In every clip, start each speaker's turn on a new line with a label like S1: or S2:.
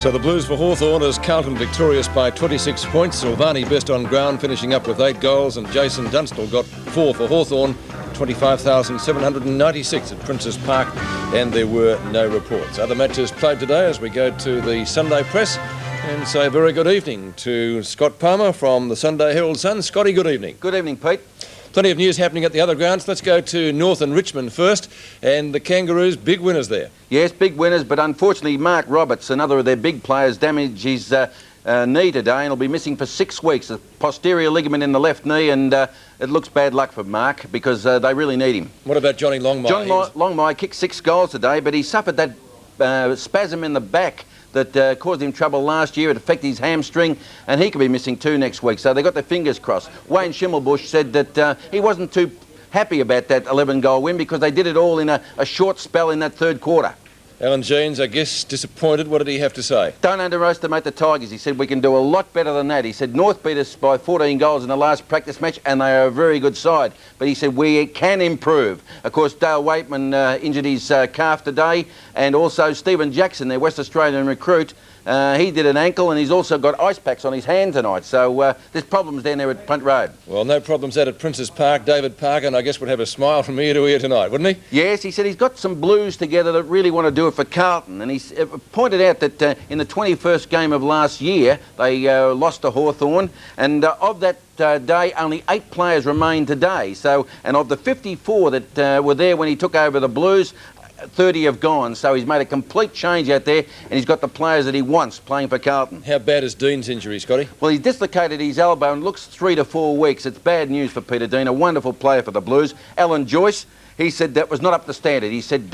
S1: So the Blues for Hawthorn as Carlton victorious by 26 points. Silvani best on ground, finishing up with 8 goals, and Jason Dunstall got 4 for Hawthorn. 25,796 at Princes Park, and there were no reports. Other matches played today as we go to the Sunday press and say a very good evening to Scott Palmer from the Sunday Herald Sun. Scotty, good evening.
S2: Good evening, Pete.
S1: Plenty of news happening at the other grounds. Let's go to North and Richmond first, and the Kangaroos, big winners there.
S2: Yes, big winners, but unfortunately Mark Roberts, another of their big players, damaged his knee today and he'll be missing for 6 weeks. A posterior ligament in the left knee, and it looks bad luck for Mark because they really need him.
S1: What about Johnny Longmire?
S2: Johnny Longmire kicked 6 goals today, but he suffered that spasm in the back that caused him trouble last year. It affected his hamstring, and he could be missing 2 next week. So they got their fingers crossed. Wayne Schimmelbusch said that he wasn't too happy about that 11-goal win because they did it all in a short spell in that third quarter.
S1: Alan Jeans, I guess, disappointed. What did he have to say?
S2: Don't underestimate the Tigers. He said we can do a lot better than that. He said North beat us by 14 goals in the last practice match, and they are a very good side. But he said we can improve. Of course, Dale Waitman injured his calf today, and also Stephen Jackson, their West Australian recruit, he did an ankle, and he's also got ice packs on his hand tonight. So there's problems down there at Punt Road.
S1: Well, no problems out at Princes Park. David Parkin, I guess, would have a smile from ear to ear tonight, wouldn't he?
S2: Yes, he said he's got some Blues together that really want to do it for Carlton. And he pointed out that in the 21st game of last year, they lost to Hawthorn. And of that day, only 8 players remain today. So, and of the 54 that were there when he took over the Blues, 30 have gone, so he's made a complete change out there, and he's got the players that he wants playing for Carlton.
S1: How bad is Dean's injury, Scotty?
S2: Well, he's dislocated his elbow and looks 3 to 4 weeks. It's bad news for Peter Dean, a wonderful player for the Blues. Alan Joyce, he said that was not up to standard. He said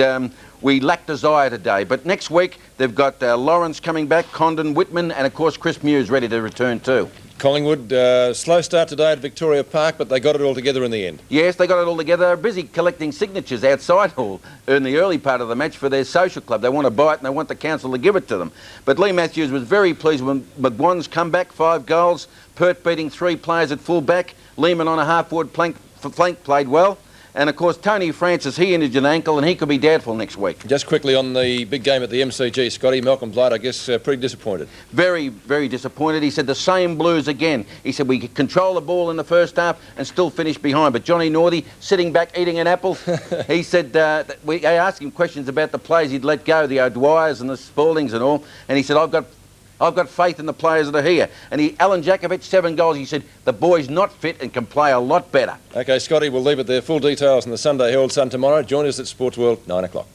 S2: we lacked desire today, but next week they've got Lawrence coming back, Condon, Whitman, and of course Chris Muse ready to return too.
S1: Collingwood, slow start today at Victoria Park, but they got it all together in the end.
S2: Yes, they got it all together. They're busy collecting signatures outside Hall in the early part of the match for their social club. They want to buy it and they want the council to give it to them. But Lee Matthews was very pleased with McGuan's comeback, 5 goals. Pert beating 3 players at full back. Lehman on a half-forward flank played well. And of course, Tony Francis, he injured an ankle and he could be doubtful next week.
S1: Just quickly on the big game at the MCG, Scotty, Malcolm Blight, I guess, pretty disappointed.
S2: Very, very disappointed. He said the same Blues again. He said we could control the ball in the first half and still finish behind. But Johnny Northey, sitting back eating an apple, he said I asked him questions about the players he'd let go, the O'Dwyers and the Spaldings and all, and he said, I've got faith in the players that are here. And Alan Jakovich, 7 goals. He said, the boy's not fit and can play a lot better.
S1: OK, Scotty, we'll leave it there. Full details in the Sunday Herald Sun tomorrow. Join us at Sportsworld, 9 o'clock.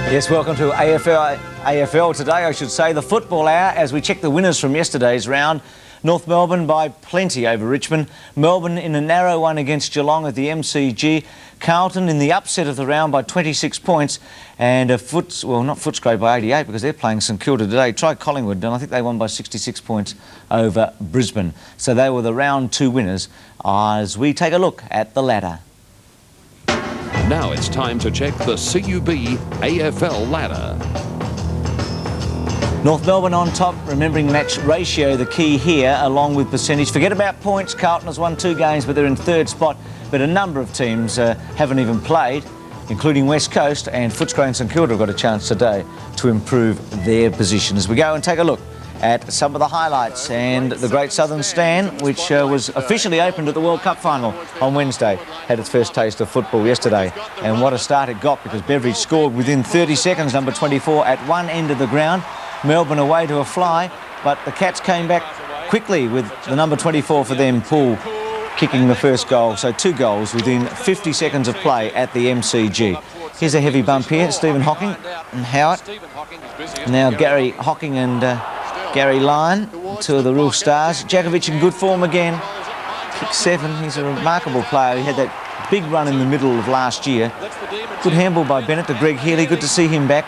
S3: Yes, welcome to AFL today, I should say, the football hour, as we check the winners from yesterday's round. North Melbourne by plenty over Richmond. Melbourne in a narrow one against Geelong at the MCG. Carlton in the upset of the round by 26 points. And not Footscray by 88 because they're playing St Kilda today. Try Collingwood, and I think they won by 66 points over Brisbane. So they were the round 2 winners as we take a look at the ladder.
S4: Now it's time to check the CUB AFL ladder.
S3: North Melbourne on top, remembering match ratio, the key here, along with percentage. Forget about points. Carlton has won 2 games, but they're in 3rd spot. But a number of teams haven't even played, including West Coast, and Footscray and St Kilda have got a chance today to improve their position. As we go and take a look at some of the highlights, and the Great Southern Stand, which was officially opened at the World Cup final on Wednesday, had its first taste of football yesterday. And what a start it got, because Beveridge scored within 30 seconds, number 24, at one end of the ground. Melbourne away to a fly, but the Cats came back quickly with the number 24 for them, Poole, kicking the first goal. So 2 goals within 50 seconds of play at the MCG. Here's a heavy bump here, Stephen Hocking and Howard. Now Gary Hocking and Gary Lyon, 2 of the real stars. Jakovich in good form again. Kick 7, he's a remarkable player. He had that big run in the middle of last year. Good handball by Bennett to Greg Healy, good to see him back.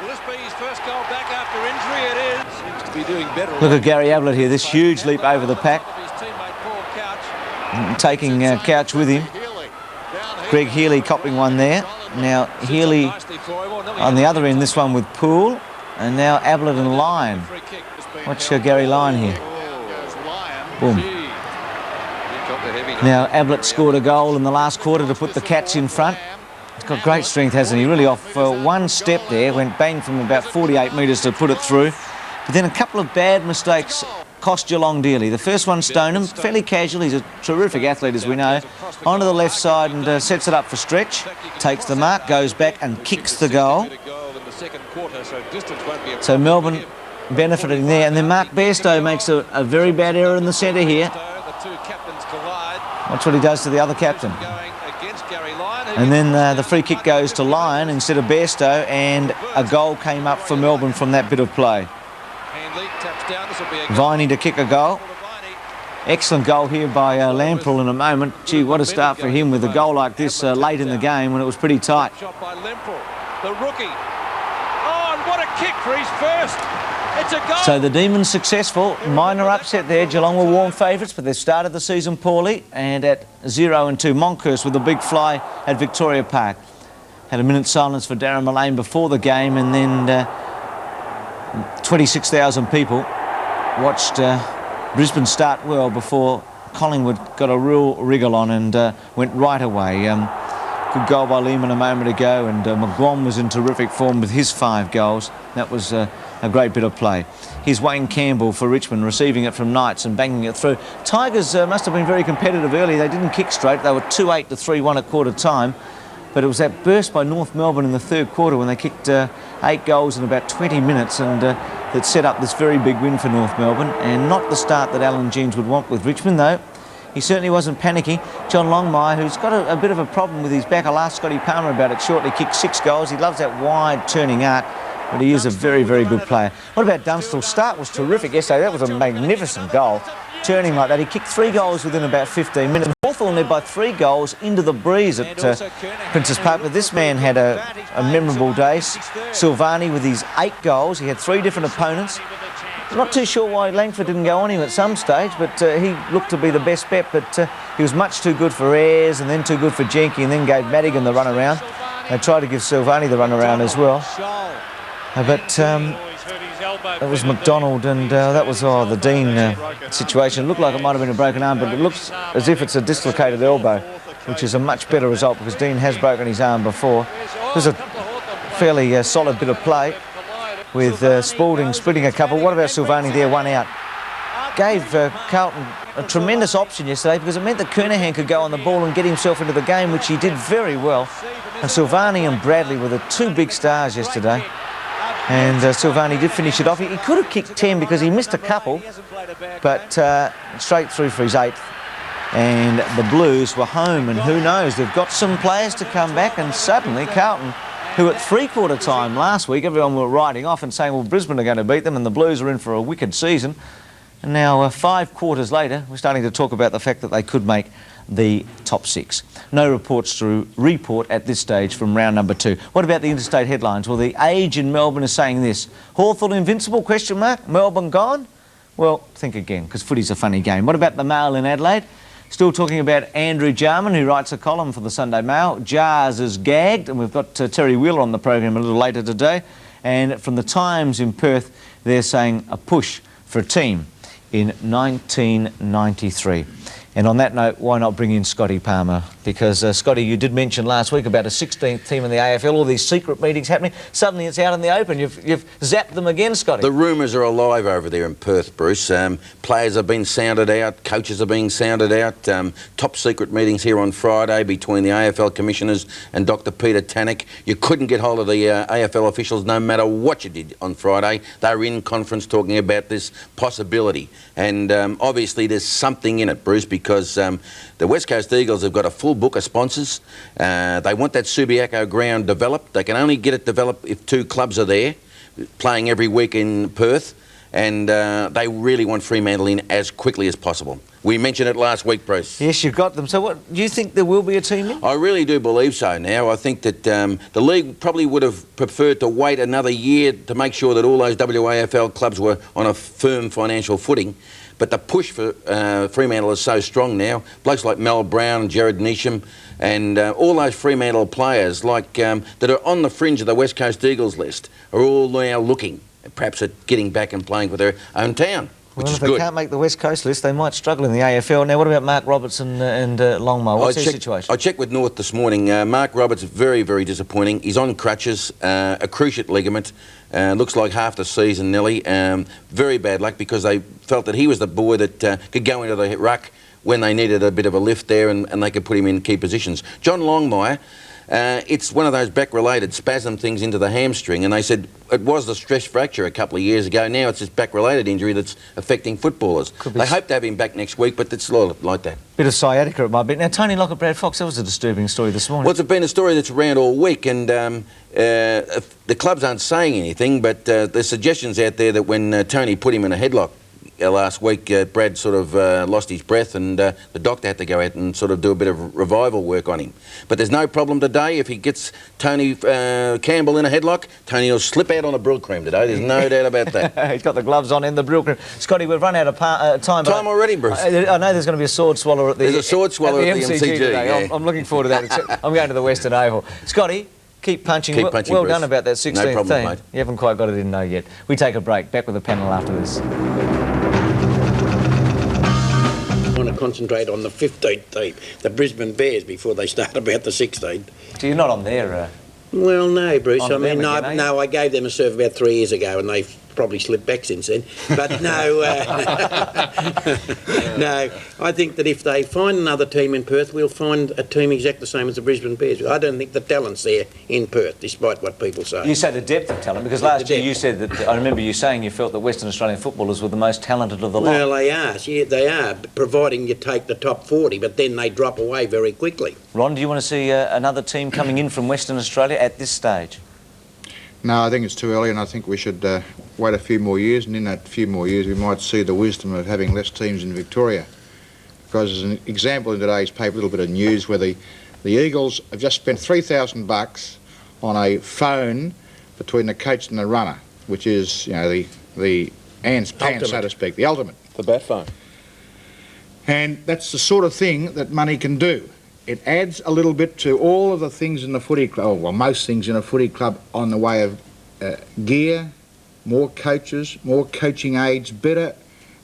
S3: Look at Gary Ablett here, this huge leap over the pack. Taking Couch with him. Greg Healy copping one there. Now Healy on the other end, this one with Poole. And now Ablett and Lyon. Watch Gary Lyon here. Boom. Now Ablett scored a goal in the last quarter to put the Cats in front. He's got great strength, hasn't he? Really off one step there, went bang from about 48 metres to put it through. But then a couple of bad mistakes cost Geelong dearly. The first one, Stoneham, fairly casual. He's a terrific athlete, as we know. Onto the left side and sets it up for stretch. Takes the mark, goes back and kicks the goal. So Melbourne benefiting there. And then Mark Bairstow makes a very bad error in the centre here. Watch what he does to the other captain. And then the free kick goes to Lyon instead of Bairstow, and a goal came up for Melbourne from that bit of play. Viney to kick a goal. Excellent goal here by Lamprell in a moment. Gee, what a start for him with a goal like this late in the game when it was pretty tight.
S5: The rookie. Oh, and what a kick for his first. It's a goal.
S3: So the Demons successful. Minor upset there. Geelong were warm favourites, but they've started the season poorly. And at 0-2, Monkhurst with a big fly at Victoria Park. Had a minute's silence for Darren Mullane before the game, and then 26,000 people watched Brisbane start well before Collingwood got a real wriggle on and went right away. Good goal by Lehman a moment ago, and McGuan was in terrific form with his 5 goals. That was a great bit of play. Here's Wayne Campbell for Richmond, receiving it from Knights and banging it through. Tigers must have been very competitive early. They didn't kick straight. They were 2-8 to 3-1 at quarter time. But it was that burst by North Melbourne in the third quarter when they kicked 8 goals in about 20 minutes, and that set up this very big win for North Melbourne, and not the start that Alan Jeans would want with Richmond, though. He certainly wasn't panicky. John Longmire, who's got a bit of a problem with his back. I'll ask Scotty Palmer about it shortly. Kicked 6 goals. He loves that wide turning arc, but he is a very, very good player. What about Dunstall? Start was terrific yesterday. That was a magnificent goal. Turning like that. He kicked 3 goals within about 15 minutes. Hawthorn led by 3 goals into the breeze at Princess Park. But this man had a memorable day. Silvani with his 8 goals. He had 3 different opponents. Not too sure why Langford didn't go on him at some stage, but he looked to be the best bet. But he was much too good for Ayres, and then too good for Jenke, and then gave Madigan the run around. They tried to give Silvani the run around as well. But it was McDonald, and that was the Dean situation. It looked like it might have been a broken arm, but it looks as if it's a dislocated elbow, which is a much better result because Dean has broken his arm before. It was a fairly solid bit of play with Spalding splitting a couple. What about Silvani there, 1 out? Gave Carlton a tremendous option yesterday because it meant that Kernahan could go on the ball and get himself into the game, which he did very well. And Silvani and Bradley were the 2 big stars yesterday. And Silvani did finish it off. He could have kicked 10 because he missed a couple, but straight through for his 8th. And the Blues were home, and who knows, they've got some players to come back, and suddenly Carlton, who at 3/4 time last week, everyone were writing off and saying, well, Brisbane are going to beat them and the Blues are in for a wicked season. And now 5 quarters later, we're starting to talk about the fact that they could make the top 6. No reports to report at this stage from round number 2. What about the interstate headlines? Well, the Age in Melbourne is saying this. Hawthorn invincible, question mark? Melbourne gone? Well, think again, because footy's a funny game. What about the Mail in Adelaide? Still talking about Andrew Jarman, who writes a column for the Sunday Mail. Jars is gagged, and we've got Terry Wheeler on the program a little later today. And from the Times in Perth, they're saying a push for a team in 1993. And on that note, why not bring in Scotty Palmer? Because, Scotty, you did mention last week about a 16th team in the AFL, all these secret meetings happening. Suddenly it's out in the open. You've zapped them again, Scotty.
S2: The rumours are alive over there in Perth, Bruce. Players have been sounded out, coaches are being sounded out. Top secret meetings here on Friday between the AFL commissioners and Dr. Peter Tannock. You couldn't get hold of the AFL officials no matter what you did on Friday. They were in conference talking about this possibility. And obviously there's something in it, Bruce, because the West Coast Eagles have got a full book of sponsors. They want that Subiaco ground developed. They can only get it developed if 2 clubs are there, playing every week in Perth, and they really want Fremantle in as quickly as possible. We mentioned it last week, Bruce.
S3: Yes, you've got them. So what, do you think there will be a team in?
S2: I really do believe so now. I think that the league probably would have preferred to wait another year to make sure that all those WAFL clubs were on a firm financial footing. But the push for Fremantle is so strong now. Blokes like Mel Brown, Jared Neesham, and all those Fremantle players like that are on the fringe of the West Coast Eagles list are all now looking perhaps at getting back and playing for their own town, which
S3: Well,
S2: is
S3: if they
S2: good.
S3: can't make the West Coast list, they might struggle in the AFL. Now, what about Mark Robertson and Longmire? What's their situation?
S2: I checked with North this morning. Mark Roberts, very, very disappointing. He's on crutches, a cruciate ligament. Looks like half the season, nearly. Very bad luck because they felt that he was the boy that could go into the ruck when they needed a bit of a lift there and they could put him in key positions. John Longmire, it's one of those back-related spasm things into the hamstring, and they said it was the stress fracture a couple of years ago. Now it's this back-related injury that's affecting footballers. They hope to have him back next week, but it's like that.
S3: Bit of sciatica it might be. Now, Tony Lockett, Brad Fox, that was a disturbing story this morning.
S2: Well, it's been a story that's around all week, and the clubs aren't saying anything, but there's suggestions out there that when Tony put him in a headlock last week, Brad sort of lost his breath, and the doctor had to go out and sort of do a bit of revival work on him. But there's no problem today. If he gets Tony Campbell in a headlock, Tony will slip out on a brill cream today. There's no doubt about that.
S3: He's got the gloves on in the brill cream. Scotty, we've run out of time.
S2: Time already, Bruce.
S3: I know there's going to be a sword swallower at the...
S2: There's a sword swallower at the MCG
S3: today.
S2: yeah.
S3: I'm looking forward to that. Except I'm going to the Western Oval. Scotty, keep punching. Well
S2: Bruce.
S3: done about that 16th
S2: No problem,
S3: team.
S2: mate.
S3: You haven't quite got it in, yet. We take a break. Back with the panel after this.
S6: I want to concentrate on the 15th team, the Brisbane Bears, before they start about the 16th.
S3: So you're not on there.
S6: Well, no, Bruce.
S3: On
S6: I mean,
S3: them again,
S6: no, I gave them a serve about 3 years ago, and they've probably slipped back since then. But no, no. I think that if they find another team in Perth, we'll find a team exactly the same as the Brisbane Bears. I don't think the talent's there in Perth, despite what people say.
S3: You say the depth of talent, because last year you said that, I remember you saying you felt that Western Australian footballers were the most talented of the lot.
S6: Well, they are. Yeah, they are, providing you take the top 40, but then they drop away very quickly.
S3: Ron, do you want to see another team coming in from Western Australia at this stage?
S7: No, I think it's too early, and I think we should wait a few more years, and in that few more years we might see the wisdom of having less teams in Victoria. Because as an example in today's paper, a little bit of news where the Eagles have just spent $3,000 on a phone between the coach and the runner, which is, you know, the Anne's pants, so to speak, the ultimate.
S1: The bat phone.
S7: And that's the sort of thing that money can do. It adds a little bit to all of the things in the footy club, oh, well, most things in a footy club on the way of gear, more coaches, more coaching aids, better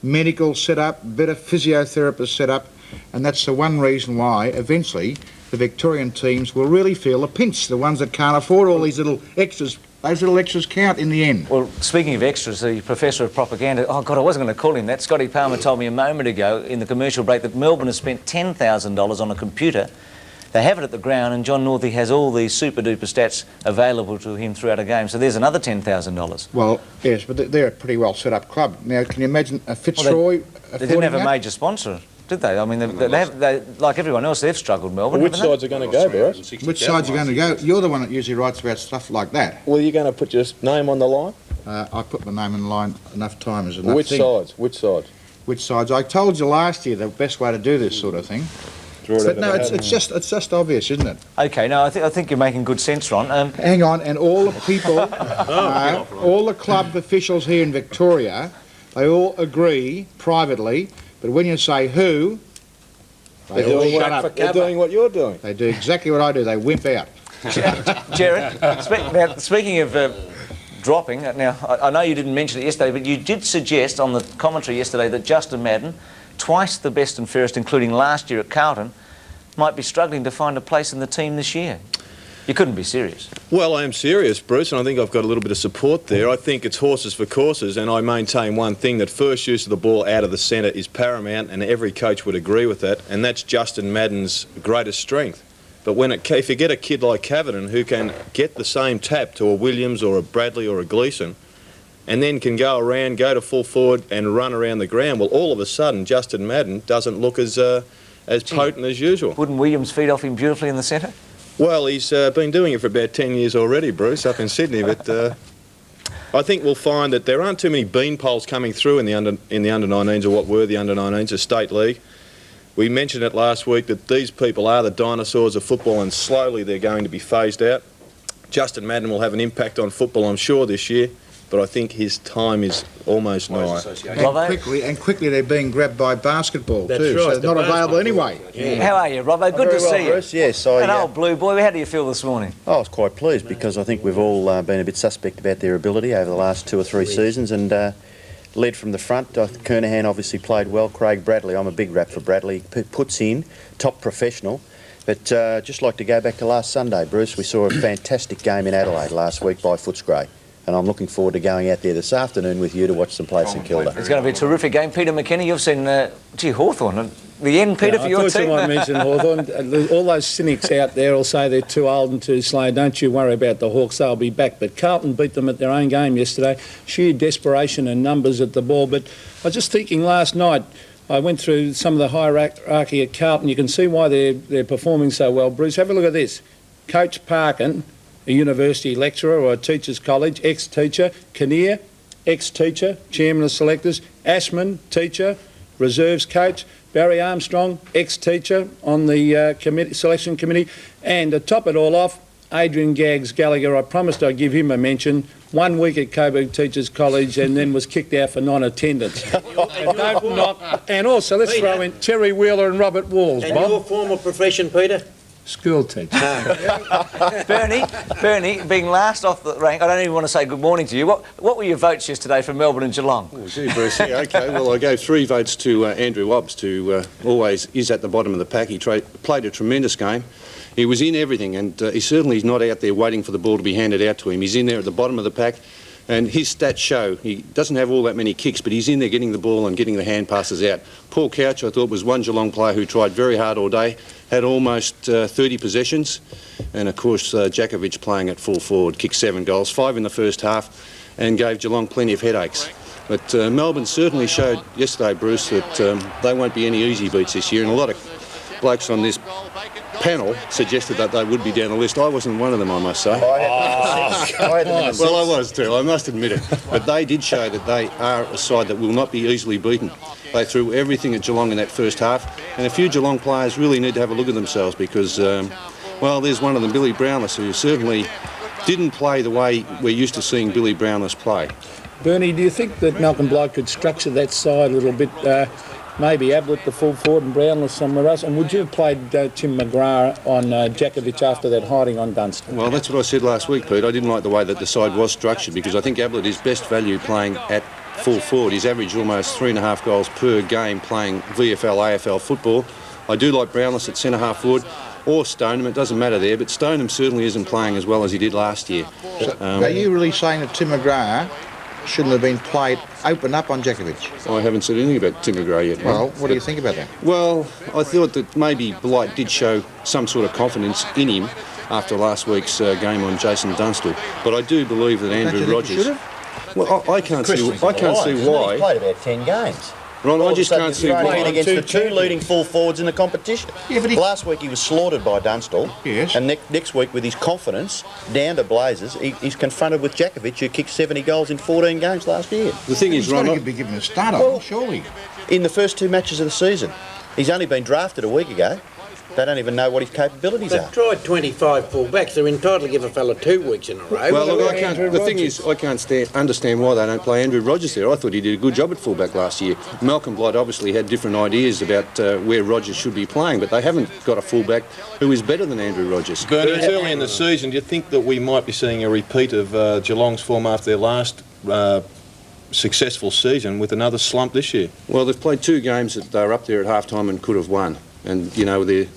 S7: medical setup, better physiotherapist setup, and that's the one reason why eventually the Victorian teams will really feel the pinch, the ones that can't afford all these little extras. Those little extras count in the end.
S3: Well, speaking of extras, the Professor of Propaganda, oh God, I wasn't going to call him that. Scotty Palmer told me a moment ago in the commercial break that Melbourne has spent $10,000 on a computer. They have it at the ground, and John Northey has all these super-duper stats available to him throughout a game. So there's another $10,000.
S7: Well, yes, but they're a pretty well set-up club. Now, can you imagine a Fitzroy?
S3: Well, they didn't have a major sponsor, did they? I mean, they, like everyone else, they've struggled, Melbourne.
S1: Which sides are going to go, Barris?
S7: Which sides are going to go? You're the one that usually writes about stuff like that.
S1: Well, you're going to put your name on the line?
S7: I put my name in the line enough times. Enough
S1: Which
S7: thing.
S1: sides? Which sides?
S7: Which sides? I told you last year the best way to do this sort of thing. But no, it's just obvious, isn't it?
S3: Okay, no, I think you're making good sense, Ron.
S7: Hang on, and all the people, all the club officials here in Victoria, they all agree privately, but when you say who, they all shut up.
S1: They're doing what you're doing.
S7: They do exactly what I do, they wimp out.
S3: Jared, now, speaking of dropping, now, I know you didn't mention it yesterday, but you did suggest on the commentary yesterday that Justin Madden, twice the best and fairest, including last year at Carlton, might be struggling to find a place in the team this year. You couldn't be serious.
S8: Well, I am serious, Bruce, and I think I've got a little bit of support there. I think it's horses for courses, and I maintain one thing, that first use of the ball out of the centre is paramount, and every coach would agree with that, and that's Justin Madden's greatest strength. But if you get a kid like Cavanagh who can get the same tap to a Williams or a Bradley or a Gleeson, and then can go around, go to full forward and run around the ground, well, all of a sudden, Justin Madden doesn't look as potent as usual.
S3: Wouldn't Williams feed off him beautifully in the centre?
S8: Well, he's been doing it for about 10 years already, Bruce, up in Sydney, but I think we'll find that there aren't too many beanpoles coming through in the under-19s, or what were the under-19s, the State League. We mentioned it last week that these people are the dinosaurs of football, and slowly they're going to be phased out. Justin Madden will have an impact on football, I'm sure, this year. but I think his time is almost nigh.
S7: And quickly they're being grabbed by basketball
S6: That's
S7: too,
S6: right,
S7: so it's
S6: the
S7: not available
S6: basketball.
S7: anyway.
S6: Yeah.
S3: How are you, Robbo? Good to see you.
S9: Bruce. Yes,
S3: An old blue boy, how do you feel this morning?
S9: I was quite pleased because I think we've all been a bit suspect about their ability over the last 2 or 3 seasons, and led from the front. Kernahan obviously played well. Craig Bradley, I'm a big rap for Bradley, puts in, top professional. But just like to go back to last Sunday, Bruce, we saw a fantastic game in Adelaide last week by Footscray. And I'm looking forward to going out there this afternoon with you to watch some play St Kilda.
S3: It's going to be a terrific game. Peter McKenna, you've seen, Hawthorn. The end, Peter, for your
S10: I
S3: team.
S10: thought you might mention Hawthorn. All those cynics out there will say they're too old and too slow. Don't you worry about the Hawks, they'll be back. But Carlton beat them at their own game yesterday. Sheer desperation and numbers at the ball. But I was just thinking last night, I went through some of the hierarchy at Carlton. You can see why they're performing so well. Bruce, have a look at this. Coach Parkin, a university lecturer or a teacher's college, ex-teacher. Kinnear, ex-teacher, chairman of selectors. Ashman, teacher, reserves coach. Barry Armstrong, ex-teacher on the selection committee. And to top it all off, Adrian Gaggs Gallagher, I promised I'd give him a mention. 1 week at Coburg Teachers College and then was kicked out for non-attendance. And also, let's throw in Terry Wheeler and Robert Walls,
S6: And
S10: Bob.
S6: your former profession, Peter?
S10: School teacher.
S3: Bernie, being last off the rank, I don't even want to say good morning to you. What were your votes yesterday for Melbourne and Geelong?
S11: Oh, gee, Bruce, yeah, OK. Well, I gave 3 votes to Andrew Wobbs, who always is at the bottom of the pack. He played a tremendous game. He was in everything, and he certainly is not out there waiting for the ball to be handed out to him. He's in there at the bottom of the pack, and his stats show he doesn't have all that many kicks, but he's in there getting the ball and getting the hand passes out. Paul Couch, I thought, was one Geelong player who tried very hard all day, had almost 30 possessions, and of course Djakovic playing at full forward, kicked 7 goals, 5 in the first half, and gave Geelong plenty of headaches. But Melbourne certainly showed yesterday, Bruce, that they won't be any easy beats this year, and a lot of blokes on this panel suggested that they would be down the list. I wasn't one of them, I must say. Well, I was too, I must admit it. But they did show that they are a side that will not be easily beaten. They threw everything at Geelong in that first half, and a few Geelong players really need to have a look at themselves because, well, there's one of them, Billy Brownless, who certainly didn't play the way we're used to seeing Billy Brownless play.
S10: Bernie, do you think that Malcolm Blight could structure that side a little bit? Maybe Ablett the full forward and Brownless somewhere else. And would you have played Tim McGrath on Djakovic after that hiding on Dunstan?
S11: Well, that's what I said last week, Pete. I didn't like the way that the side was structured because I think Ablett is best value playing at full forward. He's averaged almost 3.5 goals per game playing VFL, AFL football. I do like Brownless at centre-half forward or Stoneham. It doesn't matter there, but Stoneham certainly isn't playing as well as he did last year.
S7: Are you really saying that Tim McGrath shouldn't have been played open up on Djakovic?
S11: I haven't said anything about Tim McGrath yet.
S7: Well, what do you think about that?
S11: Well, I thought that maybe Blight did show some sort of confidence in him after last week's game on Jason Dunstall. But I do believe that Andrew Rogers... Well, I can't see why.
S9: He played about 10 games.
S11: Ron, I just can't see why.
S9: Against the 2 leading full forwards in the competition.
S7: Yeah, but
S9: Last week he was slaughtered by Dunstall.
S7: Yes.
S9: And next week, with his confidence down to blazes, he's confronted with Djakovic, who kicked 70 goals in 14 games last year.
S11: The thing is,
S7: He's
S11: Ron,
S7: got to be given a start on, surely.
S9: In the first 2 matches of the season. He's only been drafted a week ago. They don't even know what his capabilities are.
S6: They've tried 25 full-backs. They're entitled to give a fella 2 weeks in a row.
S11: well, look, the thing is, I can't understand why they don't play Andrew Rogers there. I thought he did a good job at fullback last year. Malcolm Blight obviously had different ideas about where Rogers should be playing, but they haven't got a fullback who is better than Andrew Rogers.
S8: Bernie, it's early in the season. Do you think that we might be seeing a repeat of Geelong's form after their last successful season with another slump this year?
S11: Well, they've played 2 games that they were up there at half-time and could have won. And, you know, they're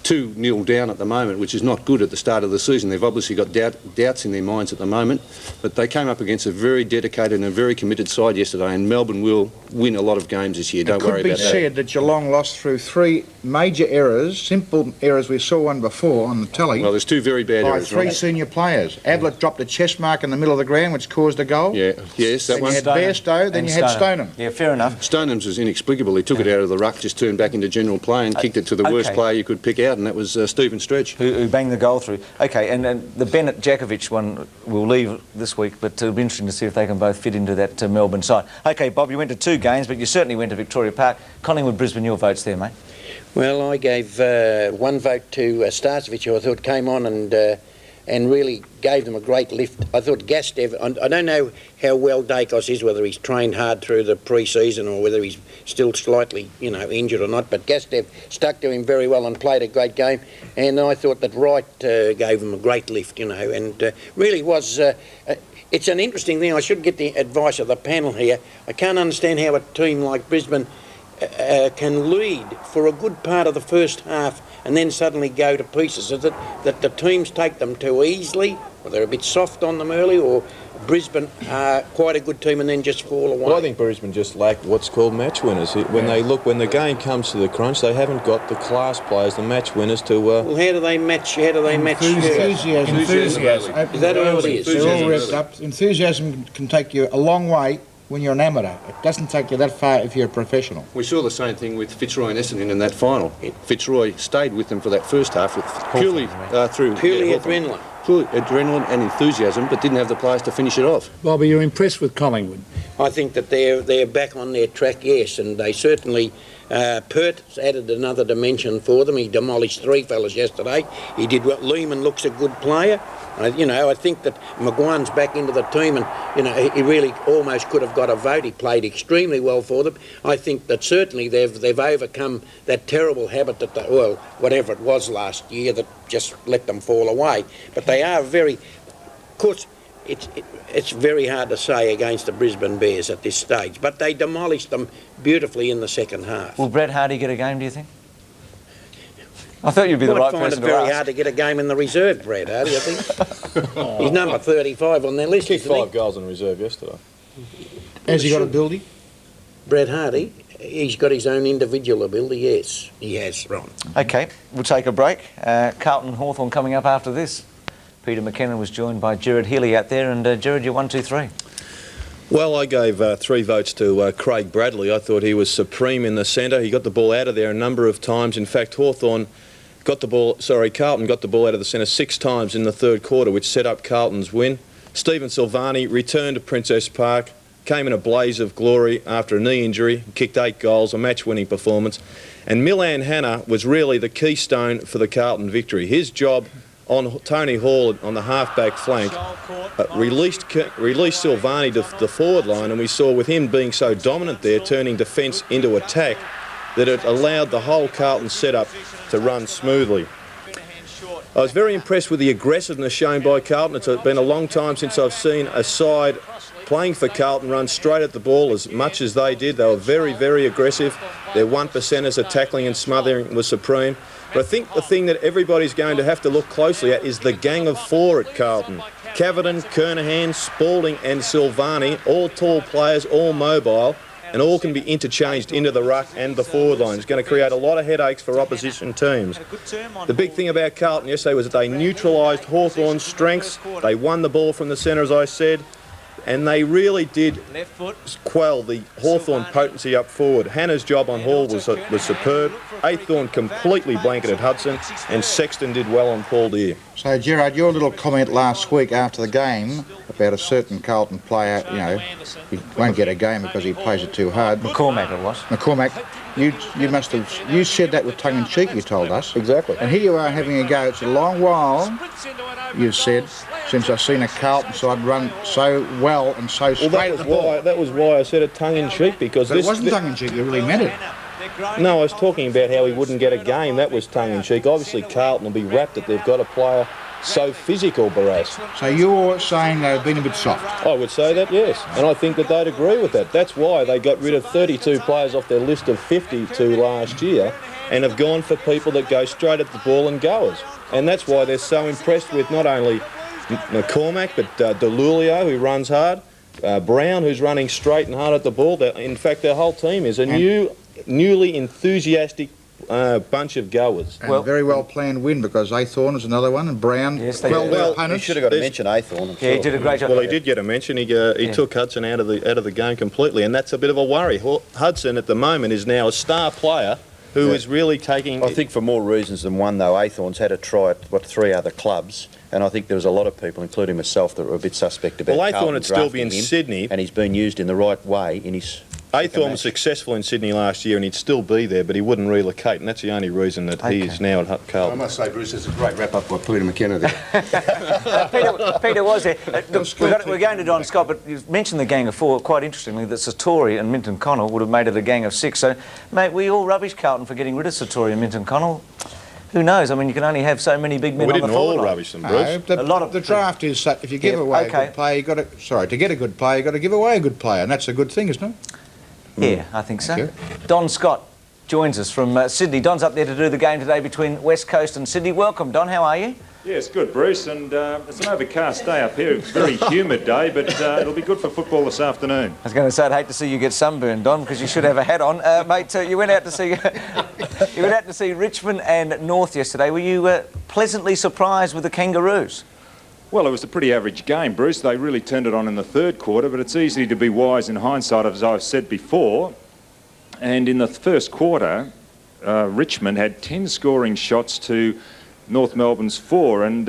S11: 2-0 down at the moment, which is not good at the start of the season. They've obviously got doubts in their minds at the moment, but they came up against a very dedicated and a very committed side yesterday, and Melbourne will win a lot of games this year. Don't worry about that.
S7: It could be said that Geelong lost through 3 major errors, simple errors. We saw one before on the telly.
S11: Well, there's 2 very bad
S7: by
S11: errors.
S7: 3
S11: Right?
S7: senior players. Ablett dropped a chest mark in the middle of the ground, which caused a goal.
S11: Yeah, yes, that
S7: Then
S11: one.
S7: you had Bairstow, then you had Stoneham.
S3: Yeah, fair enough.
S11: Stoneham's was inexplicable. He took it out of the ruck, just turned back into general play and kicked it to the worst player you could pick out, and that was Stephen Stretch.
S3: Who banged the goal through. OK, and the Bennett Djakovic one will leave this week, but it'll be interesting to see if they can both fit into that Melbourne side. OK, Bob, you went to 2 games, but you certainly went to Victoria Park. Collingwood, Brisbane, your votes there, mate?
S6: Well, I gave 1 vote to Starcevich, who I thought came on and and really gave them a great lift. I thought Gastev, I don't know how well Dacos is, whether he's trained hard through the pre-season or whether he's still slightly, injured or not, but Gastev stuck to him very well and played a great game, and I thought that Wright gave him a great lift, and really was... it's an interesting thing. I should get the advice of the panel here. I can't understand how a team like Brisbane can lead for a good part of the first half and then suddenly go to pieces. Is it that the teams take them too easily, or they're a bit soft on them early, or Brisbane are quite a good team and then just fall away?
S8: Well, I think Brisbane just lack what's called match winners. When the game comes to the crunch, they haven't got the class players, the match winners to...
S6: Well, how do they match?
S7: Enthusiasm.
S6: Is that all it is?
S7: They're all revved up. Enthusiasm can take you a long way when you're an amateur. It doesn't take you that far if you're a professional.
S11: We saw the same thing with Fitzroy and Essendon in that final. Fitzroy stayed with them for that first half with purely
S6: adrenaline.
S11: Pure adrenaline and enthusiasm, but didn't have the players to finish it off.
S10: Bobby, you're impressed with Collingwood?
S6: I think that they're back on their track, yes, and they certainly... Pert's added another dimension for them. He demolished 3 fellas yesterday. He did what Lehman looks a good player. I think that McGuan's back into the team, and he really almost could have got a vote. He played extremely well for them. I think that certainly they've overcome that terrible habit that whatever it was last year that just let them fall away. But they are very, of course. It's very hard to say against the Brisbane Bears at this stage, but they demolished them beautifully in the second half.
S3: Will Brett Hardy get a game, do you think? I thought you'd be the right person to ask.
S6: I find it very hard to get a game in the reserve, Brett Hardy, I think. He's number 35 on their list.
S8: Kicked 5 goals in reserve yesterday.
S7: Has he got ability?
S6: Brett Hardy? He's got his own individual ability, yes. He has, Ron.
S3: OK, we'll take a break. Carlton Hawthorn coming up after this. Peter McKinnon was joined by Gerard Healy out there, and Gerard, you're 1, 2, 3.
S8: Well, I gave 3 votes to Craig Bradley. I thought he was supreme in the centre. He got the ball out of there a number of times. In fact, Carlton got the ball out of the centre 6 times in the third quarter, which set up Carlton's win. Stephen Silvani returned to Princess Park, came in a blaze of glory after a knee injury, kicked 8 goals, a match-winning performance. And Milan Hanna was really the keystone for the Carlton victory. His job on Tony Hall on the half-back flank released Silvani to the forward line, and we saw with him being so dominant there, turning defence into attack, that it allowed the whole Carlton setup to run smoothly. I was very impressed with the aggressiveness shown by Carlton. It's been a long time since I've seen a side playing for Carlton run straight at the ball as much as they did. They were very, very aggressive. Their 1%ers of tackling and smothering was supreme. But I think the thing that everybody's going to have to look closely at is the gang of 4 at Carlton. Caverton, Kernahan, Spalding and Silvani, all tall players, all mobile, and all can be interchanged into the ruck and the forward line. It's going to create a lot of headaches for opposition teams. The big thing about Carlton yesterday was that they neutralised Hawthorn's strengths. They won the ball from the centre, as I said, and they really did quell the Hawthorn potency up forward. Hannah's job on Hall was superb. Aythorn completely blanketed Hudson, and Sexton did well on Paul Deere.
S7: So, Gerard, your little comment last week after the game about a certain Carlton player, he won't get a game because he plays it too hard.
S3: McCormack it was.
S7: McCormack, you said that with tongue-in-cheek, you told us.
S8: Exactly.
S7: And here you are having a go. It's a long while, you've said, since I've seen a Carlton side run so well and so straight at the ball.
S8: That was why I said it tongue-in-cheek, because
S7: but it wasn't tongue-in-cheek, you really meant it.
S8: No, I was talking about how he wouldn't get a game. That was tongue-in-cheek. Obviously, Carlton will be rapt that they've got a player so physical, Barras.
S7: So you're saying they've been a bit soft?
S8: I would say that, yes. And I think that they'd agree with that. That's why they got rid of 32 players off their list of 52 last year and have gone for people that go straight at the ball and goers. And that's why they're so impressed with not only McCormack, but DeLulio, who runs hard, Brown, who's running straight and hard at the ball. In fact, their whole team is a newly enthusiastic bunch of goers.
S7: And very well planned win, because Aythorn is another one, and Brown.
S3: Yes,
S9: well, he should have got a mention, Aythorn.
S3: Yeah, he did a great job.
S8: Well, he did get a mention. He took Hudson out of the game completely, and that's a bit of a worry. Hudson at the moment is now a star player who is really taking...
S9: I think for more reasons than one, though, Aythorn's had a try at 3 other clubs, and I think there was a lot of people, including myself, that were a bit suspect about
S8: Aythorn
S9: Carlton
S8: would still be in
S9: him,
S8: Sydney.
S9: And he's been used in the right way in his
S8: Aythorne was successful in Sydney last year and he'd still be there, but he wouldn't relocate, and that's the only reason that he is now at Carlton.
S11: I must say, Bruce, it's a great wrap-up by Peter McKenna there.
S3: Peter was there. Look, we're going to Don Scott, but you've mentioned the gang of four. Quite interestingly, that Satori and Minton Connell would have made it a gang of six. So, mate, we all rubbish Carlton for getting rid of Satori and Minton Connell. Who knows? I mean, you can only have so many big men on the
S8: forward. We didn't all rubbish them, Bruce.
S7: No, the draft is such, if you give away a good player, you've got to... Sorry, to get a good player, you've got to give away a good player, and that's a good thing, isn't it?
S3: Yeah, I think so. Don Scott joins us from Sydney. Don's up there to do the game today between West Coast and Sydney. Welcome, Don. How are you?
S12: Yes, good, Bruce. And it's an overcast day up here. It's a very humid day, but it'll be good for football this afternoon.
S3: I was going to say, I'd hate to see you get sunburned, Don, because you should have a hat on. Mate, you went out to see you went out to see Richmond and North yesterday. Were you pleasantly surprised with the Kangaroos?
S12: Well, it was a pretty average game, Bruce. They really turned it on in the third quarter, but it's easy to be wise in hindsight, as I've said before. And in the first quarter, Richmond had 10 scoring shots to North Melbourne's 4, and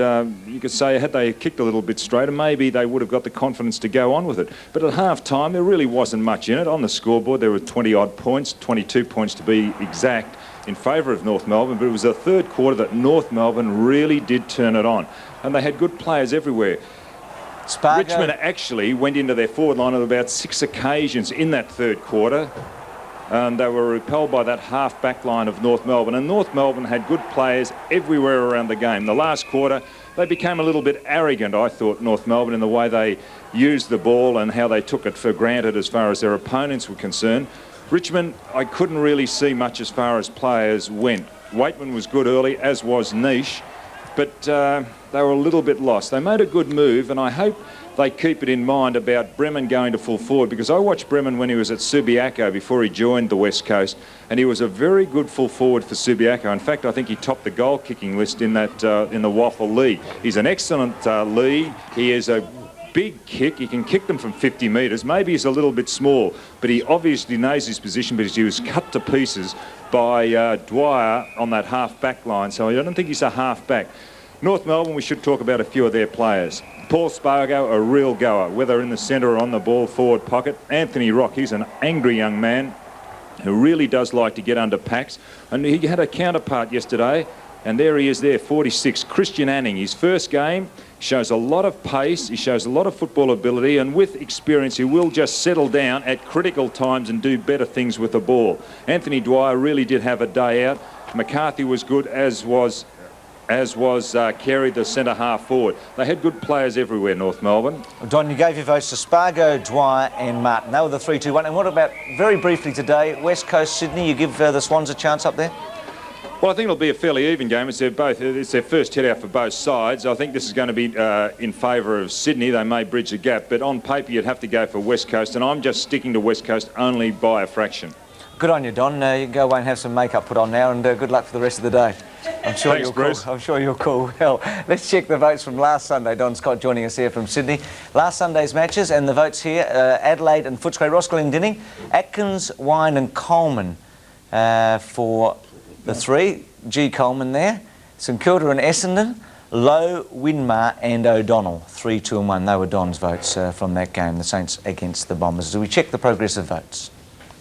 S12: you could say had they kicked a little bit straighter, maybe they would have got the confidence to go on with it. But at half-time, there really wasn't much in it. On the scoreboard, there were 20-odd points, 22 points to be exact, in favour of North Melbourne, but it was the third quarter that North Melbourne really did turn it on. And they had good players everywhere. Richmond actually went into their forward line on about 6 occasions in that third quarter, and they were repelled by that half-back line of North Melbourne. And North Melbourne had good players everywhere around the game. The last quarter, they became a little bit arrogant, I thought, North Melbourne, in the way they used the ball and how they took it for granted as far as their opponents were concerned. Richmond, I couldn't really see much as far as players went. Waitman was good early, as was Niche, but they were a little bit lost. They made a good move, and I hope they keep it in mind about Bremen going to full forward, because I watched Bremen when he was at Subiaco before he joined the West Coast, and he was a very good full forward for Subiaco. In fact, I think he topped the goal kicking list in that in the Waffle League. He's an excellent lead. He is a big kick. He can kick them from 50 metres. Maybe he's a little bit small, but he obviously knows his position, because he was cut to pieces by Dwyer on that half-back line, so I don't think he's a half-back. North Melbourne, we should talk about a few of their players. Paul Spargo, a real goer, whether in the centre or on the ball forward pocket. Anthony Rock, he's an angry young man who really does like to get under packs. And he had a counterpart yesterday, and there he is there, 46, Christian Anning. His first game, shows a lot of pace, he shows a lot of football ability, and with experience he will just settle down at critical times and do better things with the ball. Anthony Dwyer really did have a day out. McCarthy was good, as was Carey, the centre half forward. They had good players everywhere, North Melbourne.
S3: Don, you gave your votes to Spargo, Dwyer and Martin. They were the 3-2-1. And what about, very briefly today, West Coast, Sydney? You give the Swans a chance up there?
S12: Well, I think it'll be a fairly even game. It's their first hit out for both sides. I think this is going to be in favour of Sydney. They may bridge the gap, but on paper you'd have to go for West Coast, and I'm just sticking to West Coast only by a fraction.
S3: Good on you, Don. You can go away and have some makeup put on now, and good luck for the rest of the day. I'm sure
S12: Thanks, Bruce.
S3: Cool. I'm sure you're cool. Well, let's check the votes from last Sunday. Don Scott joining us here from Sydney. Last Sunday's matches, and the votes here, Adelaide and Footscray, Roskilde and Dinning, Atkins, Wine and Coleman for the 3. G. Coleman there. St Kilda and Essendon, Lowe, Winmar and O'Donnell. 3, 2 and 1. They were Don's votes from that game, the Saints against the Bombers. Do we check the progressive votes?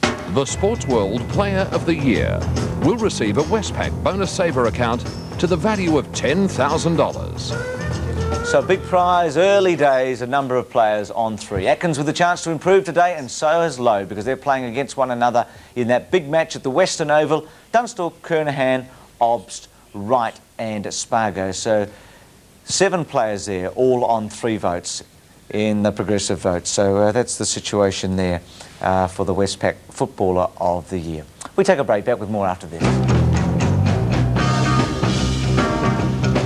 S4: The Sportsworld Player of the Year will receive a Westpac bonus saver account to the value of $10,000.
S3: So big prize, early days, a number of players on 3. Atkins with a chance to improve today, and so has Lowe, because they're playing against one another in that big match at the Western Oval. Dunstall, Kernahan, Obst, Wright and Spargo. So 7 players there, all on 3 votes in the progressive votes. So that's the situation there for the Westpac Footballer of the Year. We take a break, back with more after this.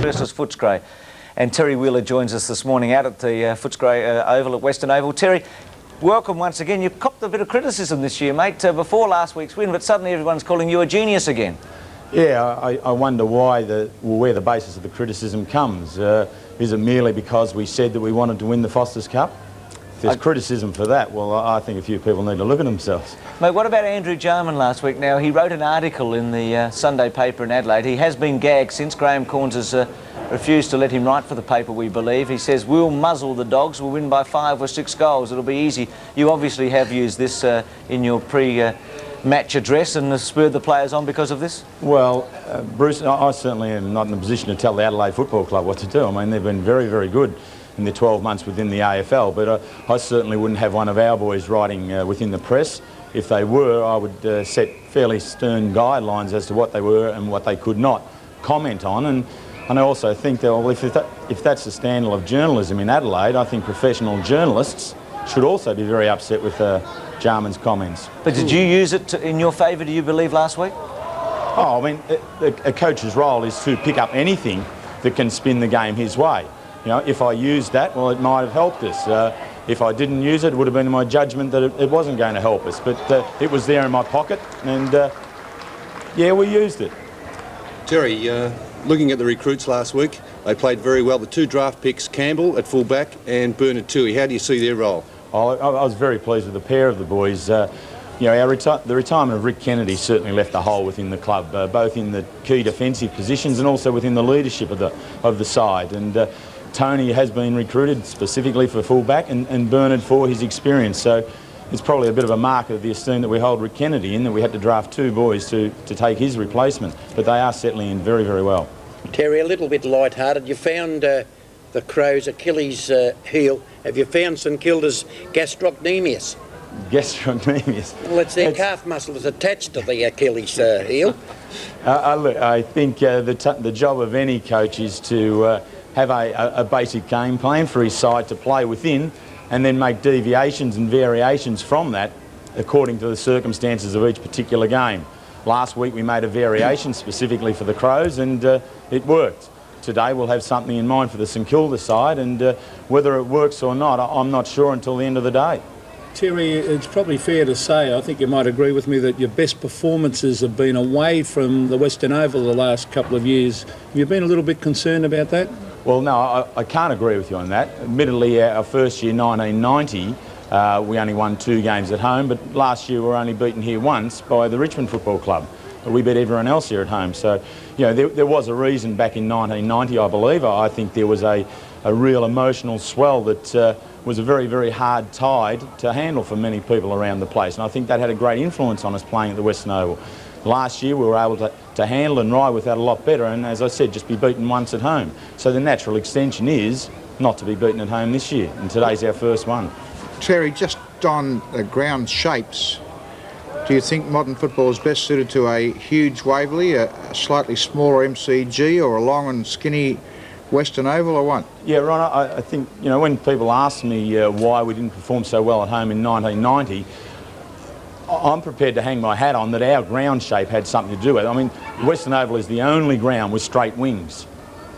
S3: Versus Footscray. And Terry Wheeler joins us this morning out at the Footscray Oval at Western Oval. Terry, welcome once again. You've copped a bit of criticism this year, mate, before last week's win, but suddenly everyone's calling you a genius again.
S13: Yeah, I wonder where the basis of the criticism comes. Is it merely because we said that we wanted to win the Foster's Cup? If there's criticism for that, well, I think a few people need to look at themselves.
S3: Mate, what about Andrew Jarman last week? Now, he wrote an article in the Sunday paper in Adelaide. He has been gagged since. Graham Corns has refused to let him write for the paper, we believe. He says, we'll muzzle the Dogs, we'll win by 5 or 6 goals. It'll be easy. You obviously have used this in your match address and spurred the players on because of this?
S13: Well, Bruce, I certainly am not in a position to tell the Adelaide Football Club what to do. I mean, they've been very, very good in their 12 months within the AFL, but I certainly wouldn't have one of our boys writing within the press. If they were, I would set fairly stern guidelines as to what they were and what they could not comment on. And I also think that, well, if that's the standard of journalism in Adelaide, I think professional journalists should also be very upset with Jarman's comments.
S3: But did you use it in your favour, do you believe, last week?
S13: Oh, I mean, a coach's role is to pick up anything that can spin the game his way. You know, if I used that, well, it might have helped us. If I didn't use it, it would have been my judgment that it wasn't going to help us. But it was there in my pocket, and yeah, we used it.
S11: Terry, looking at the recruits last week, they played very well. The 2 draft picks, Campbell at fullback and Bernard Toohey. How do you see their role?
S13: I was very pleased with the pair of the boys. You know, the retirement of Rick Kennedy certainly left a hole within the club, both in the key defensive positions and also within the leadership of the side. And Tony has been recruited specifically for fullback, and Bernard for his experience. So it's probably a bit of a mark of the esteem that we hold Rick Kennedy in, that we had to draft 2 boys to take his replacement. But they are settling in very, very well.
S6: Terry, a little bit light-hearted. You found the Crows' Achilles heel. Have you found St Kilda's gastrocnemius?
S13: Gastrocnemius?
S6: Well, it's their calf muscle that's attached to the Achilles heel.
S13: Look, I think the job of any coach is to have a basic game plan for his side to play within, and then make deviations and variations from that according to the circumstances of each particular game. Last week we made a variation specifically for the Crows, and it worked. Today we'll have something in mind for the St Kilda side, and whether it works or not, I'm not sure until the end of the day.
S10: Terry, it's probably fair to say, I think you might agree with me, that your best performances have been away from the Western Oval the last couple of years. Have you been a little bit concerned about that?
S13: Well, no, I can't agree with you on that. Admittedly, our first year, 1990, we only won 2 games at home, but last year we were only beaten here once by the Richmond Football Club. We beat everyone else here at home. So, you know, there was a reason back in 1990, I believe. I think there was a real emotional swell that was a very, very hard tide to handle for many people around the place. And I think that had a great influence on us playing at the Western Oval. Last year we were able to handle and ride with that a lot better, and as I said, just be beaten once at home. So the natural extension is not to be beaten at home this year, and today's our first one.
S7: Terry, just on ground shapes, do you think modern football is best suited to a huge Waverley, a slightly smaller MCG, or a long and skinny Western Oval, or what?
S13: Yeah, Ron, I think, you know, when people ask me why we didn't perform so well at home in 1990, I'm prepared to hang my hat on that our ground shape had something to do with it. I mean, the Western Oval is the only ground with straight wings.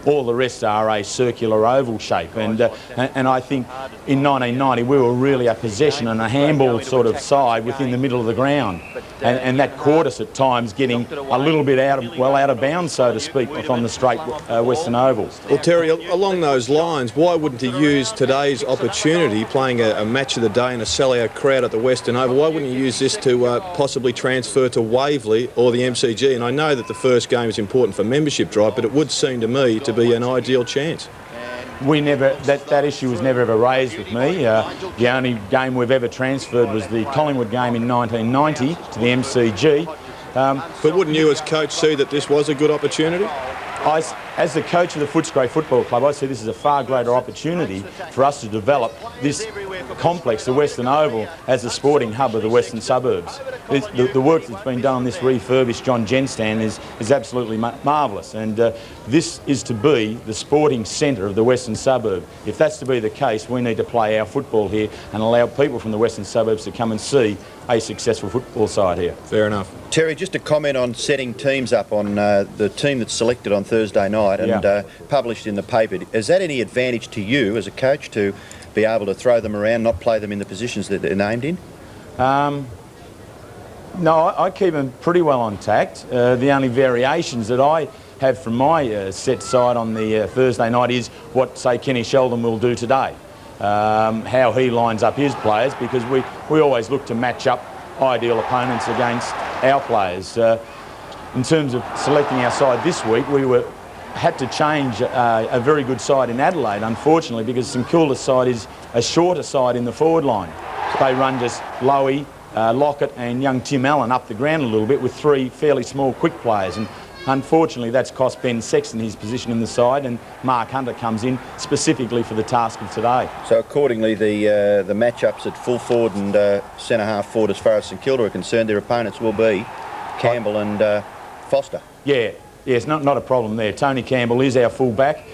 S13: All the rest are a circular oval shape, and I think in 1990 we were really a possession and a handball sort of side within the middle of the ground, and that caught us at times getting a little bit out of bounds, so to speak, on the straight Western Oval.
S8: Well, Terry, along those lines, why wouldn't you use today's opportunity, playing a match of the day in a sellout crowd at the Western Oval, why wouldn't you use this to possibly transfer to Waverley or the MCG? And I know that the first game is important for membership drive, but it would seem to me to be an ideal chance.
S13: That issue was never ever raised with me. The only game we've ever transferred was the Collingwood game in 1990 to the MCG.
S8: But wouldn't you as coach see that this was a good opportunity?
S13: As the coach of the Footscray Football Club, I see this is a far greater opportunity for us to develop this complex, the Western Oval, as a sporting hub of the western suburbs. The work that's been done on this refurbished John Gent stand is absolutely marvellous, and this is to be the sporting centre of the western suburb. If that's to be the case, we need to play our football here and allow people from the western suburbs to come and see a successful football side here.
S8: Fair enough.
S9: Terry, just a comment on setting teams up on the team that's selected on Thursday night and published in the paper. Is that any advantage to you as a coach to be able to throw them around, not play them in the positions that they're named in?
S13: No, I keep them pretty well on tact. The only variations that I have from my set side on the Thursday night is what, say, Kenny Sheldon will do today. How he lines up his players, because we always look to match up ideal opponents against our players. In terms of selecting our side this week, we were had to change a very good side in Adelaide, unfortunately, because St Kilda's side is a shorter side in the forward line. So they run just Lowy, Lockett and young Tim Allen up the ground a little bit with 3 fairly small quick players, and unfortunately that's cost Ben Sexton his position in the side, and Mark Hunter comes in specifically for the task of today.
S9: So accordingly the matchups at full forward and centre half forward as far as St Kilda are concerned, their opponents will be Campbell and Foster.
S13: Yeah, it's not a problem there. Tony Campbell is our full-back.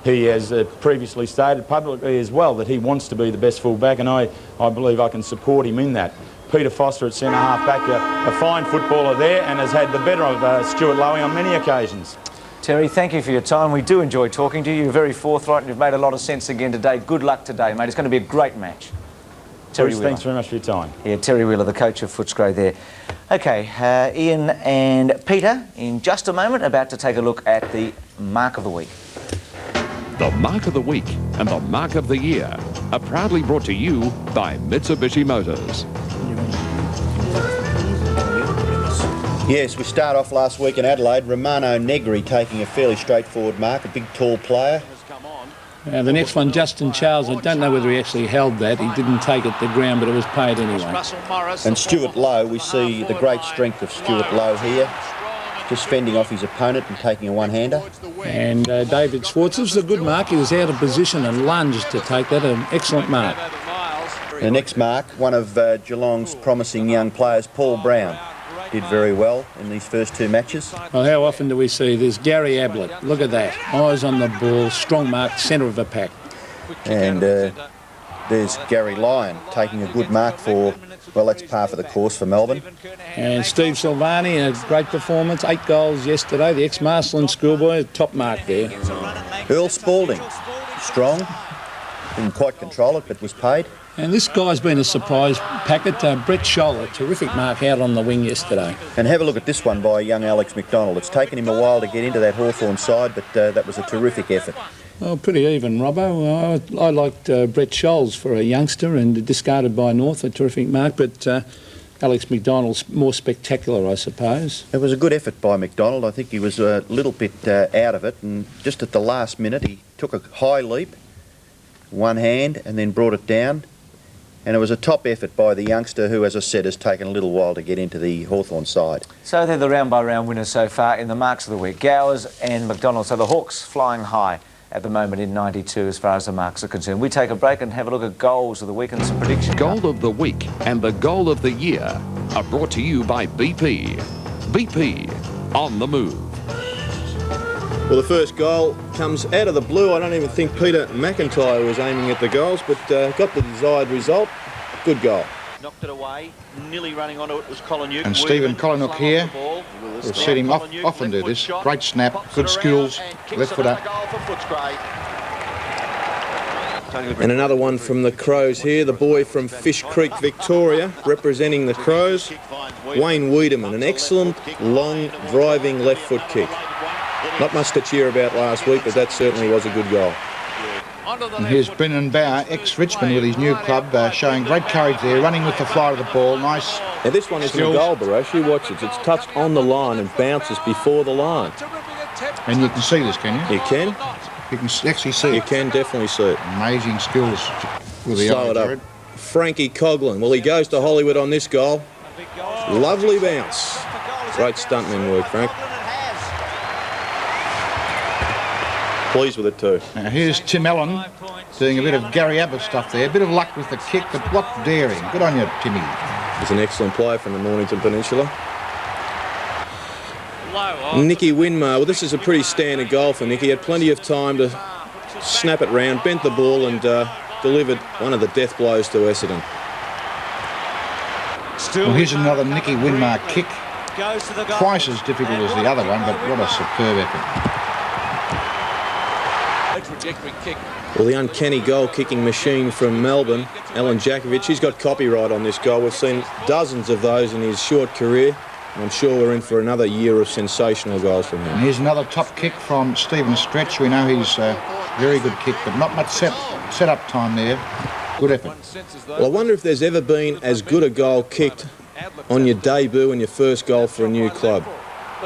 S13: He has previously stated publicly as well that he wants to be the best full-back, and I believe I can support him in that. Peter Foster at centre half-back, a fine footballer there, and has had the better of Stuart Lowy on many occasions.
S3: Terry, thank you for your time. We do enjoy talking to you. You're very forthright and you've made a lot of sense again today. Good luck today, mate. It's going to be a great match.
S13: Terry, thanks very much for your time.
S3: Yeah, Terry Wheeler, the coach of Footscray there. OK, Ian and Peter, in just a moment, about to take a look at the Mark of the Week.
S4: The Mark of the Week and the Mark of the Year are proudly brought to you by Mitsubishi Motors.
S9: Yes, we start off last week in Adelaide. Romano Negri taking a fairly straightforward mark, a big tall player.
S10: The next one, Justin Charles, I don't know whether he actually held that. He didn't take it to the ground, but it was paid anyway.
S9: And Stuart Lowe, we see the great strength of Stuart Lowe here, just fending off his opponent and taking a one-hander.
S10: And David Schwartz, this was a good mark. He was out of position and lunged to take that, an excellent mark.
S9: The next mark, one of Geelong's promising young players, Paul Brown. Did very well in these first 2 matches.
S10: Well, how often do we see this? Gary Ablett, look at that. Eyes on the ball, strong mark, centre of the pack.
S9: And there's Gary Lyon taking a good mark for, well, that's par for the course for Melbourne.
S10: And Steve Silvani, a great performance, 8 goals yesterday. The ex-Marsland schoolboy, top mark there.
S9: Earl Spalding, strong, didn't quite control it, but was paid.
S10: And this guy's been a surprise packet. Brett Scholl, a terrific mark out on the wing yesterday.
S9: And have a look at this one by young Alex McDonald. It's taken him a while to get into that Hawthorn side, but that was a terrific effort.
S10: Well, pretty even, Robbo. I liked Brett Scholl's for a youngster and discarded by North, a terrific mark, but Alex McDonald's more spectacular, I suppose.
S9: It was a good effort by McDonald. I think he was a little bit out of it, and just at the last minute he took a high leap, one hand, and then brought it down. And it was a top effort by the youngster who, as I said, has taken a little while to get into the Hawthorn side.
S3: So they're the round-by-round winners so far in the Marks of the Week. Gowers and McDonald. So the Hawks flying high at the moment in 92 as far as the marks are concerned. We take a break and have a look at goals of the week and some predictions.
S4: Goal of the week and the goal of the year are brought to you by BP. BP, on the move.
S8: Well, the first goal comes out of the blue. I don't even think Peter McIntyre was aiming at the goals, but got the desired result. Good goal.
S14: Knocked it away, nearly running onto it was Colin.
S7: And Stephen Collinhook here will set him off, often do this. Great snap, good skills, left foot up.
S8: And another one from the Crows here, the boy from Fish Creek, Victoria, representing the Crows, Wayne Wiedemann, an excellent, long, driving left foot kick. Not much to cheer about last week, but that certainly was a good goal.
S7: And here's Brennan Bauer, ex-Richmond with his new club, showing great courage there, running with the flight of the ball, nice.
S8: Now this one isn't a goal, Barash, you watch it. It's touched on the line and bounces before the line.
S7: And you can see this, can you?
S8: You can.
S7: You can actually see it.
S8: You can definitely see it.
S7: Amazing skills with the
S8: Slow it up. Frankie Coughlin. Well, he goes to Hollywood on this goal. Lovely bounce. Great stuntman work, Frank. Pleased with it too.
S7: Now here's Tim Allen doing a bit of Gary Abbott stuff there. A bit of luck with the kick, but what daring. Good on you, Timmy.
S8: He's an excellent player from the Mornington Peninsula. Nicky Winmar. Well, this is a pretty standard goal for Nicky. He had plenty of time to snap it round, bent the ball and delivered one of the death blows to Essendon.
S7: Well, here's another Nicky Winmar kick. Twice as difficult as the other one, but what a superb effort.
S8: Well, the uncanny goal-kicking machine from Melbourne, Alan Jakovic, he's got copyright on this goal. We've seen dozens of those in his short career. And I'm sure we're in for another year of sensational goals from him.
S7: And here's another top kick from Stephen Stretch. We know he's a very good kick, but not much set-up time there. Good effort.
S8: Well, I wonder if there's ever been as good a goal kicked on your debut and your first goal for a new club.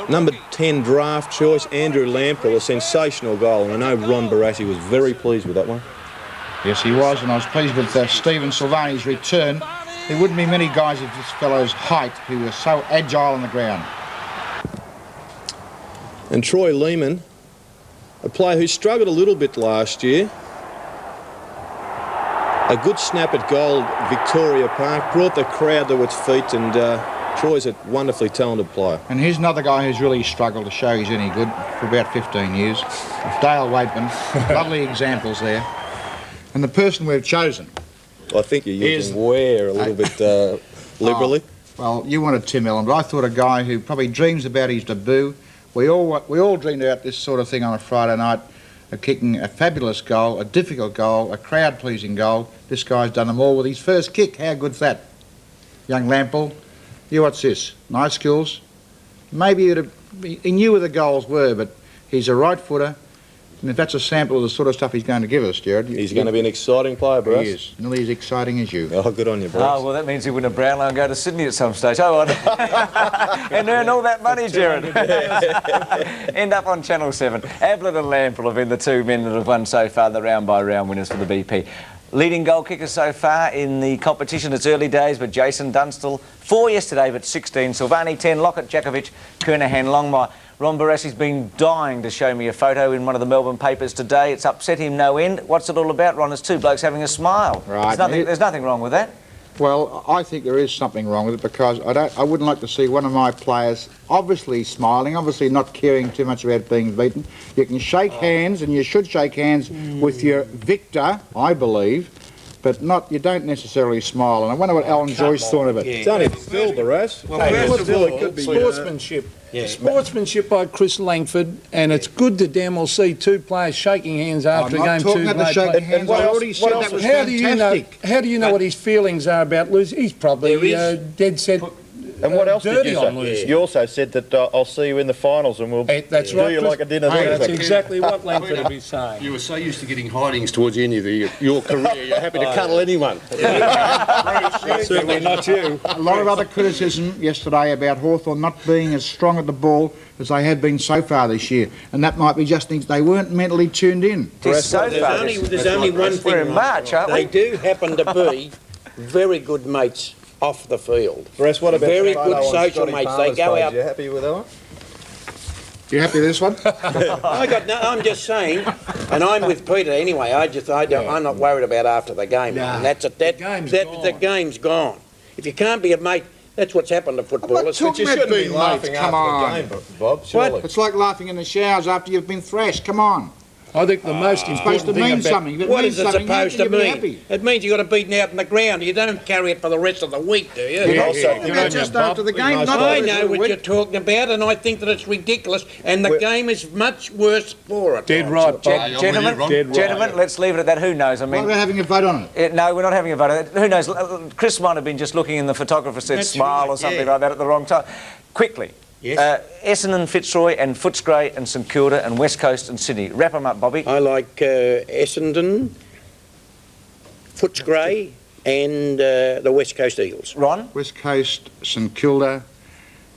S8: number 10 draft choice, Andrew Lamprell, a sensational goal, and I know Ron Barassi was very pleased with that one.
S7: Yes, he was, and I was pleased with Stephen Silvani's return. There wouldn't be many guys of this fellow's height who were so agile on the ground.
S8: And Troy Lehman, a player who struggled a little bit last year. A good snap at goal at Victoria Park, brought the crowd to its feet, and Troy's a wonderfully talented player.
S7: And here's another guy who's really struggled to show he's any good for about 15 years. Dale Waitman. Lovely examples there. And the person we've chosen...
S8: I think you're using Ware a little bit liberally.
S7: Well, you wanted Tim Allen, but I thought a guy who probably dreams about his debut. We all dreamed about this sort of thing on a Friday night, kicking a fabulous goal, a difficult goal, a crowd-pleasing goal. This guy's done them all with his first kick. How good's that? Young Lamprell, you what's this? Nice skills. Maybe he knew where the goals were, but he's a right footer. And if that's a sample of the sort of stuff he's going to give us, Jared...
S8: He's going to be an exciting player, Bruce.
S7: He is. Nearly as exciting as you.
S8: Oh, good on you, Bruce.
S3: Oh, well, that means he win a Brownlow and go to Sydney at some stage. Oh, and earn all that money, Jared. End up on Channel 7. Ablett and Lamprell have been the two men that have won so far, the round-by-round winners for the BP. Leading goal kicker so far in the competition. It's early days, but Jason Dunstall, 4 yesterday, but 16. Silvani, 10. Lockett, Jakovic, Kernahan, Longmire. Ron Barassi's been dying to show me a photo in one of the Melbourne papers today. It's upset him no end. What's it all about, Ron? It's two blokes having a smile.
S7: Right.
S3: There's nothing wrong with that.
S7: Well, I think there is something wrong with it, because I wouldn't like to see one of my players obviously smiling, obviously not caring too much about being beaten. You can shake hands, and you should shake hands with your victor, I believe, but you don't necessarily smile. And I wonder what Alan Joyce thought of it.
S8: It's only Phil, Barras.
S10: Well, first of all, it could be sportsmanship. Sportsmanship by Chris Langford, and it's good to damn well see two players shaking hands after a game.
S7: I'm not talking about the shaking hands. I already said that was fantastic.
S10: How do you know what his feelings are about losing? He's probably dead set.
S9: And what else did you
S10: say?
S9: You also said that I'll see you in the finals and we'll do you like a dinner.
S10: That's exactly what Langford would be saying.
S11: You were so used to getting hidings towards the end of your career, you're happy to cuddle anyone.
S10: Certainly not you.
S7: A lot of other criticism yesterday about Hawthorn not being as strong at the ball as they have been so far this year, and that might be just things they weren't mentally tuned in.
S6: There's only one thing.
S3: We're in March, aren't we?
S6: They do happen to be very good mates off the field.
S8: Bruce, what about
S6: very good social mates? They go out.
S8: You happy with that one?
S7: You happy with this one?
S6: I'm just saying, and I'm with Peter anyway. I'm not worried about after the game.
S10: Nah,
S6: And that's it. The game's gone. If you can't be a mate, that's what's happened to footballers.
S7: But you shouldn't be laughing after
S8: the game, Bob. Surely.
S7: What? It's like laughing in the showers after you've been thrashed. Come on.
S10: I think the most important thing about...
S7: something.
S6: What is it supposed to mean? It means you got to beaten out in the ground. You don't carry it for the rest of the week, do you?
S7: Just after the game.
S6: I know what you're talking about, and I think that it's ridiculous, and the game is much worse for it.
S10: Dead right, Bob.
S3: Gentlemen, let's leave it at that. Who knows? I mean,
S7: What about having a vote on it?
S3: no, we're not having a vote on it. Who knows? Chris might have been just looking, and the photographer said
S6: That's
S3: smile
S6: right,
S3: or something like that at the wrong time. Quickly.
S6: Yes.
S3: Essendon, Fitzroy and Footscray and St Kilda and West Coast and Sydney. Wrap them up, Bobby.
S6: I like Essendon, Footscray and the West Coast Eagles.
S3: Ron?
S7: West Coast, St Kilda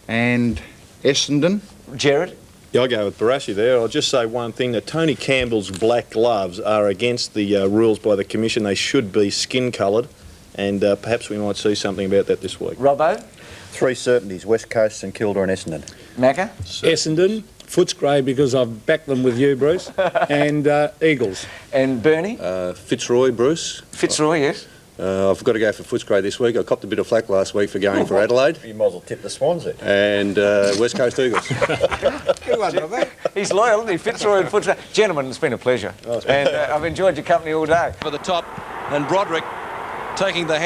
S7: and Essendon.
S3: Jared?
S8: Yeah, I'll go with Barassi there. I'll just say one thing, that Tony Campbell's black gloves are against the rules by the Commission. They should be skin-coloured, and perhaps we might see something about that this week.
S3: Robbo?
S9: Three certainties: West Coast, St Kilda and Essendon.
S3: Macca?
S10: Essendon, Footscray because I've backed them with you, Bruce, and Eagles.
S3: And Bernie?
S11: Fitzroy, Bruce.
S3: Fitzroy, yes.
S11: I've got to go for Footscray this week. I copped a bit of flack last week for going for Adelaide.
S9: You might as well tip the Swansea.
S11: And West Coast Eagles.
S3: He's loyal, isn't he? Fitzroy and Footscray. Gentlemen, it's been a pleasure. And I've enjoyed your company all day.
S5: For the top, and Broderick taking the